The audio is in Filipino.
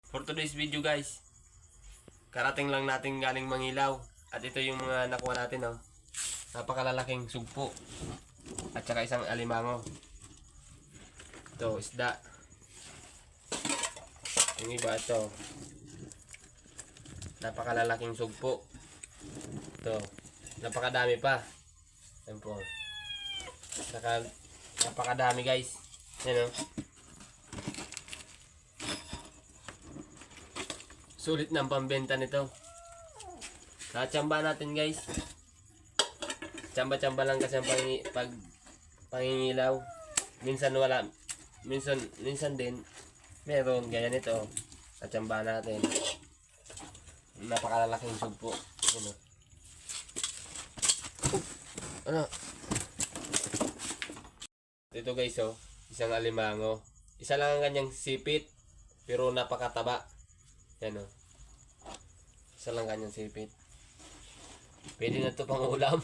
For today's video guys, karating lang natin galing Mangilaw. At ito yung mga nakuha natin, oh. Napakalalaking sugpo. At saka isang alimango. Ito, isda. Yung iba ito. Napakalalaking sugpo. Ito. Napakadami pa. Yan po. Saka, napakadami guys. Yan, oh. Sulit ng pambenta nito. Nakachamba natin guys. Chamba-chamba lang kasi ang pangingilaw. Minsan wala. Minsan din meron gaya nito. Nachamba natin. Napakalalaking sugpo. Ano? Ano? Ito guys, oh, isang alimango. Isa lang ang kanyang sipit pero napakataba. Yan, oh. Isa lang kanyang sipit. Pwede na ito pang ulam.